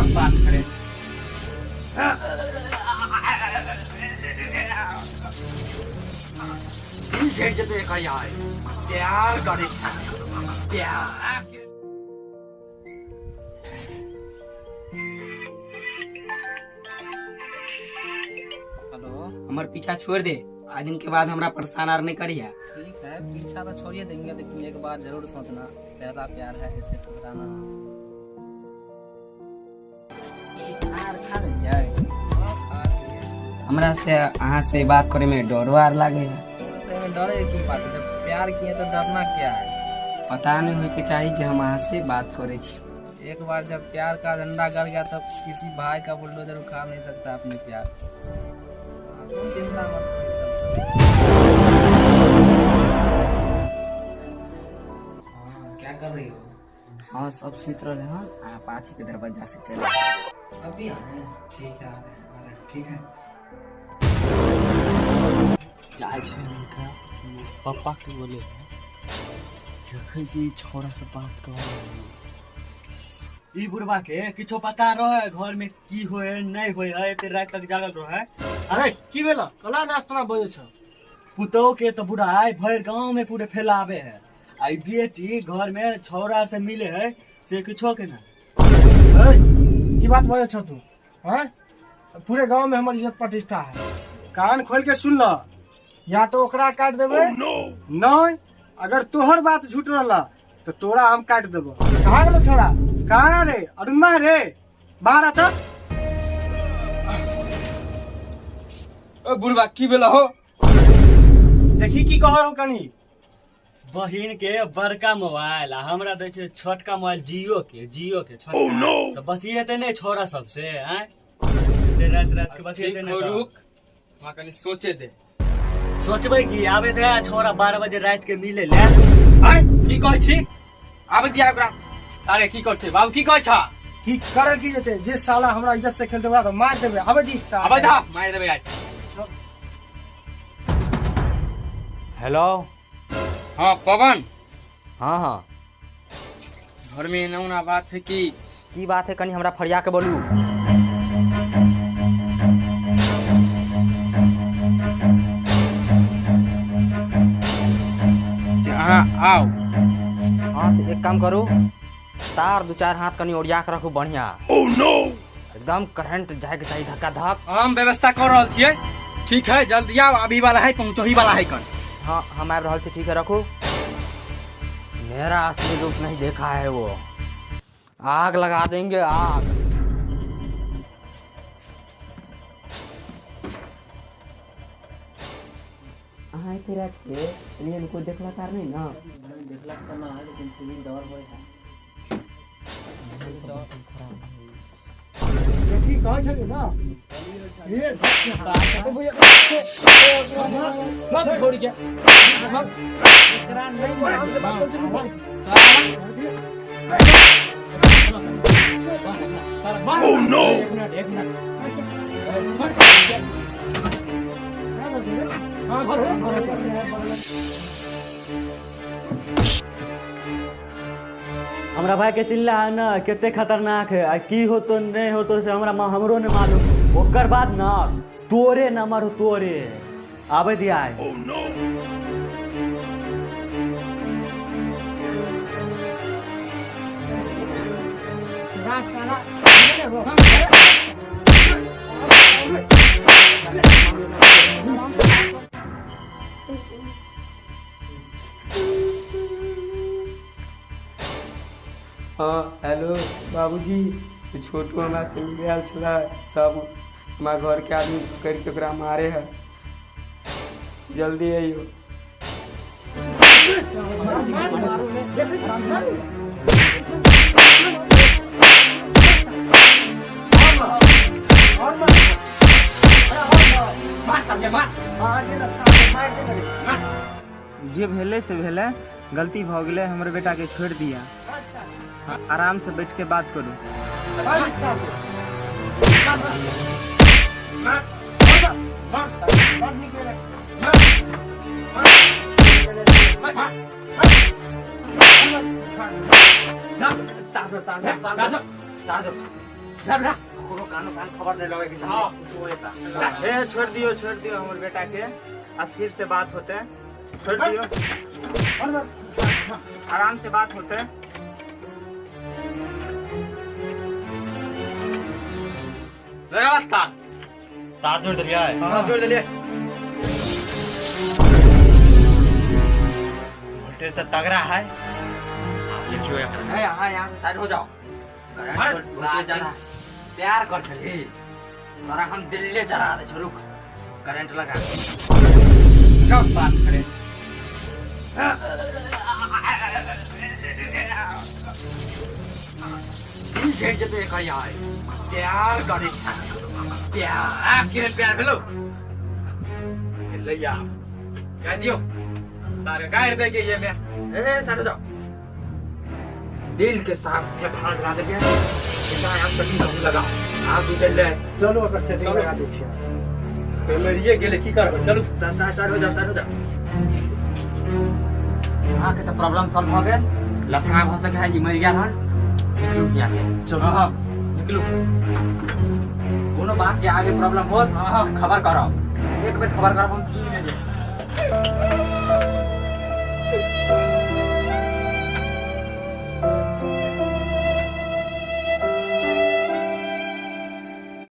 परेशान करे। जते कहिया प्यार करे प्यार। हेलो, हमार पीछा छोड़ दे, आज दिन के बाद हमरा परेशान आर नहीं करिया। ठीक है पीछा तो छोड़िए देंगे, लेकिन एक बार जरूर सोचना, पहला प्यार है ऐसे ठुकराना। हमरा से अहाँ से बात करे में डरो आर लागे है। डरे की बात है, जब प्यार किए तो डरना क्या है। पता नहीं हो के चाहिए कि हम अहाँ से बात करे छी। एक बार जब प्यार का झंडा गड़ गया तो किसी भाई का बुलडोजर उखाड़ नहीं सकता अपने प्यार। तुम चिंता मत करो। क्या कर रही हो? हाँ सब सुत रहे हैं, आप पाछे के दरवाजा से चले अभी आए? ठीक है आ रहे हैं, ठीक है। जाए पापा के बोले देखे जी छोरा से बात कर। ई बुढ़वा के किछो पता रहे घर में की होए नहीं होए है, फिर रात तक जागल रहे। अरे की भेला कला नास्ता बजे छ पुतौ के तो बुढ़ाई भर गांव में पूरे फैलावे है। आई बेटी घर में छोरा से मिले है से किछो के ना। की बात बजे छ तू? हैं पूरे गांव में हमारी इज्जत प्रतिष्ठा है, कान खोल के सुन ल। या तो ओकरा काट देबे नहीं, अगर तोहर बात झूठ रहला तो तोरा हम काट देबो। कहाँ गेलो छोरा? कहाँ रे? अरुणा रे बाहर आ तो। ओ बुढ़वा की भेला हो? देखी की कहो हो कनी। बहिन के बड़का मोबाइल आ हमरा दे छै छोटका मोबाइल जियो के छोटका। तो बतिएते नहीं छोरा सबसे हैं? ते रात के बतिएते नहीं। रुक वहां कनी सोचे दे। सोचबै की आबे दे छोरा 12 बजे रात के मिले ले। हैं की कहै छी? आबे दिया ओकरा। अरे की कहै छै बाबू, की कहै छ? की करे की जेते जे साला हमरा इज्जत से खेलते बा तो मार देबे। अबे जी साला अबे धा मार देबे यार। हेलो। हाँ पवन। हाँ हाँ घर में नौना बात है की बात है, कनी हमरा फरिया के बोलू। आओ। हाँ तो एक काम करो, तार 2-4 हाथ कनी ओरिया के रखू बढ़िया। एकदम करंट जाए के चाहिए धक्का धक। हम व्यवस्था कर रहा छियै। ठीक है जल्दी आओ, अभी वाला है पहुंचो ही वाला है कन। हाँ हम आ रहा, ठीक है रखू। मेरा असली रूप नहीं देखा है वो, आग लगा देंगे आग। हाँ तेरा के लिए कोई देखला कार नहीं ना। देखला तो ना है, लेकिन फिर डर होए है। देखी कहाँ छले ना ये मत छोड़ के एकरा नहीं मार। ओह नो, एक मिनट हमरा भाई के चिल्ला है ना कितने खतरनाक है, आ की हो तो नहीं हो तो से हमरो ने मालूम। ओकर बाद ना तोरे नंबर हो तोरे आबे दिया है। oh, no. हाँ हेलो बाबूजी, छोटू हमरा से मिले आल छला, सब हमारा घर के आदमी पकड़ के ओकरा मारे है, जल्दी आइयो। जे भेले से भेले, गलती भ गेले, हमर बेटा के छोड़ दिया। आराम से बैठ के बात करू। खबर नहीं लगे कि ए छोड़ दियो हमर बेटा के, अस्थिर से बात होते, छोड़ दियो, आराम से बात होते। तार जोड़ दिया है। हाँ जोड़ दिलिए। वोल्टेज तो तगड़ा है। हाँ यहाँ से साइड हो जाओ। प्यार कर चली तोरा हम दिल्ली चला दे रुक करंट लगा जाओ बात करे। दिल झेड़ जते करिया है प्यार करे प्यार किरण प्यार भेलो लैया कह दियो सारे गाड़ दे के ये ले ए साइड हो जाओ। दिल के साथ के भाग लगा दे इतना आप कठिन काम लगा आप उठल ले चलो ओकर सेटिंग लगा दै छियै। तो मरिए गेले की करब चलो साइड हो जाओ। हां के तो प्रॉब्लम सॉल्व हो गेल लफड़ा भ सके है ई मर गेल हन निकलू यहां से चलो। हां निकलू कोनो बात के आगे प्रॉब्लम हो खबर करो एक बेर खबर करब हम की ले